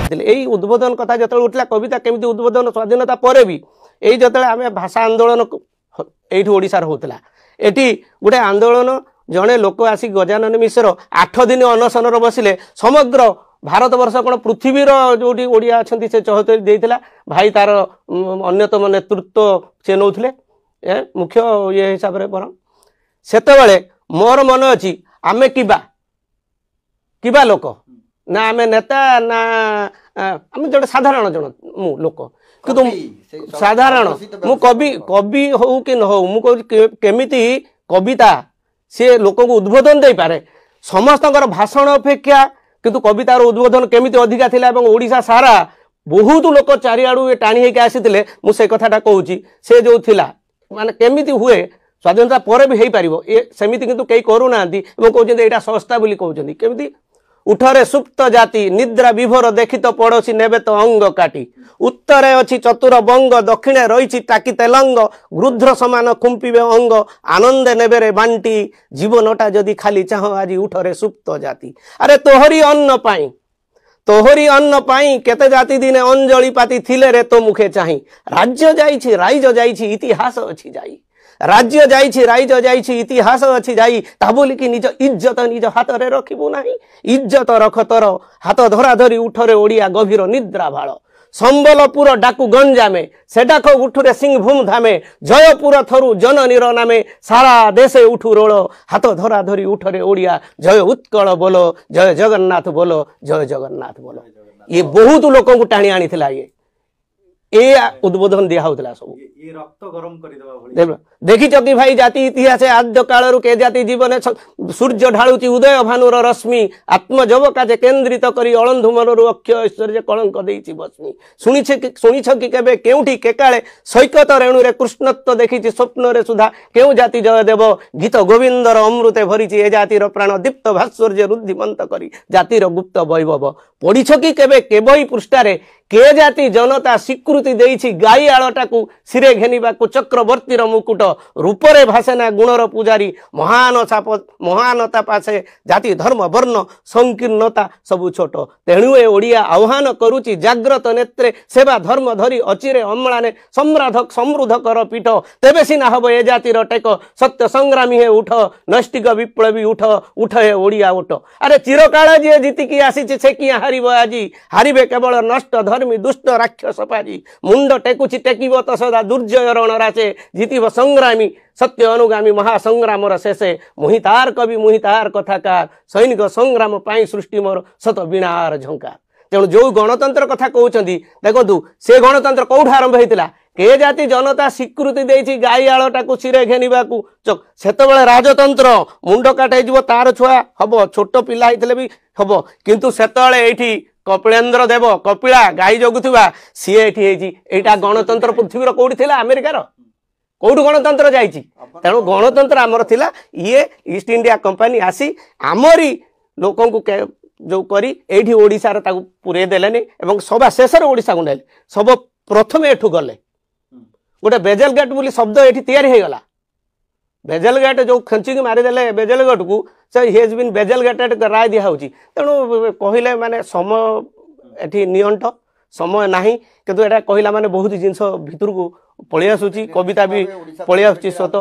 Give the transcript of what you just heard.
ଆସିଥିଲେ एई उद्बोधन कथा जत उठला कविता केमिति उद्बोधन स्वाधीनता पर भी यही जो आम भाषा आंदोलन ये ओडार होता ये गोटे आंदोलन जड़े लोक आसी गजानन मिश्र 8 दिन अनशन बसिले समग्र भारत वर्ष कौन पृथ्वीर जो ओडिया अच्छा से चौहत्तरी देता भाई तार अन्यतम नेतृत्व से नौले मुख्य ये हिसाब से बर से मोर मन अच्छी आम किबा लोक ना आम नेता ना आम जो साधारण जन मु लोक कि साधारण मु कवि कवि हो कि न हो मुझे केमिति कविता सी लोक को उद्बोधन दे पारे समस्त भाषण अपेक्षा किंतु कवितार उद्बोधन केमिति अधिका थिला एवं ओडिशा सारा बहुत लोक चारिआडू टाणी होकर आसीथिले मु से कथाटा कहूची से जो थिला माने केमिति हुए स्वाधीनता पर भी हो पारिबो ए सेमिति किंतु कई करू नांती एवं कहउछन्ती एटा संस्था बोली कहउछन्ती केमिति उठरे सुप्त जाति निद्रा विभोर देखित पड़ोशी नेबे तो अंग काटी उत्तरे अच्छी चतुर बंग दक्षिणे रही टाकी तेलंग गृध्र समान खुंपिबे अंग आनंदे नेबे रे बांटी जीवनटा जदि खाली चाह आज उठरे सुप्त जाति अरे तोहरी अन्न पाई केते जाति दिने अंजलि पाती थिले रे तो मुखे चाही राज्य जाइछि राइज जाइछि इतिहास अछि जाई राज्य जाइछि राइज जाइछि इतिहास अछि जाई ता बोली कि निज इज्जत निज हाथ रे रखिबु नाही इज्जत रख तोर हाथ धरा धरी उठरे ओडिया गभीर निद्रा भाळ संबलपुर डाकू गंजामे से डाक उठुरे सिंहभूम धामे जयपुर थरु जननीर नामे सारा देशे उठु रोल हाथ धरा धरी उठरे ओडिया जय उत्कल बोलो जय जगन्नाथ बोलो जय जगन्नाथ बोलो ये बहुत लोक को टाणी आनी थिला ये उद्बोधन दिया होता सब ये रक्त गरम कर देखी कि भाई जाति इतिहास आद्य कालरू के जाति जीवन सूर्य ढालुची उदय भानुर रश्मि आत्मजब काजे केन्द्रित करी अळंधुमरु अक्षय ऐश्वर्य कलंक देइछि बस्मी शुणिछ कि केबे केउठी केकाळे सैकत रेणुरे कृष्णत्व देखिछि स्वप्न रे सुधा केउ जाति जय देव गीत गोविंदर अमृते भरिछि ए जातिर प्राण दीप्त भास्कर्य रुद्धिमंत करी जातिर गुप्त वैभव पढ़िछ कि केबे केबई पृष्ठारे के जाति जनता स्वीकृति देइछि गाई आळटाकू सिरे घेनिबाकू चक्रवर्तीर मुकुट रूपरे भासेना गुणर पुजारी महानता पासे जाति धर्म वर्ण संकीर्णता सबु छोट तेणु ए ओडिया आह्वान करुची जाग्रत नेत्रे सेवा धर्म धरी अचिरे अम्लाने सम्राधक समृद्ध कर पीठ तेबे सिना हब ए जातिर टेक सत्य संग्रामी हे उठ नैष्टिक विप्लवी उठ हे ओडिया उठ अरे चिरकाल जे जीतिकी आसीछि से किया हारिबो आजी हारिबे केवल नष्ट धर्मी दुष्ट राक्षस पारी मुंड टेकुची टेकिब तो सदा दुर्जय रणराचे जीतिब संग्रामी सत्य अनुगामी महासंग्रामर शेषे मुहितार कवि मुहितार कथाकार सैनिक संग्राम पाई सृष्टि मोर सत बीणार झंकार तेणु जो गणतंत्र कथा कहउछन्ती देखु से गणतंत्र कौठ आरंभ होइतिला के जाति जनता स्वीकृति देइछि गाई आळटाकू सिरे घेनिबाकू सेतबेले राजतंत्र मुंड काटे जिवो तार छुआ हबो छोट पिला हितले भी हबो किंतु सेतबेले एठी कपिलेन्द्र देव कपिला गाई जगुवा सी एटा गणतंत्र पृथ्वीर कौटी थिला अमेरिकार कौटू गणतंत्र जाइछि तेणु गणतंत्र आमर थिला ये ईस्ट इंडिया कंपनी आसी आमरी लोकों को जो करी एठी ओडिसा रे पुरे देलेनी एवं सभा शेष ओडिसा को नेले सब प्रथम एठू गले गोटे बेजल गेट बोली शब्द एठी तैयारी हे गला बेजल गेट जो खंची मारिदेले बेजल गेट को से हेज बीन बेजल गेटेड राय दिया होची तेणु कहले माने समय एठी नियंट समय नाही किंतु एटा कहला माने बहुत जिंस भितर को पळि आसुची कविता भी पळि आसुची सत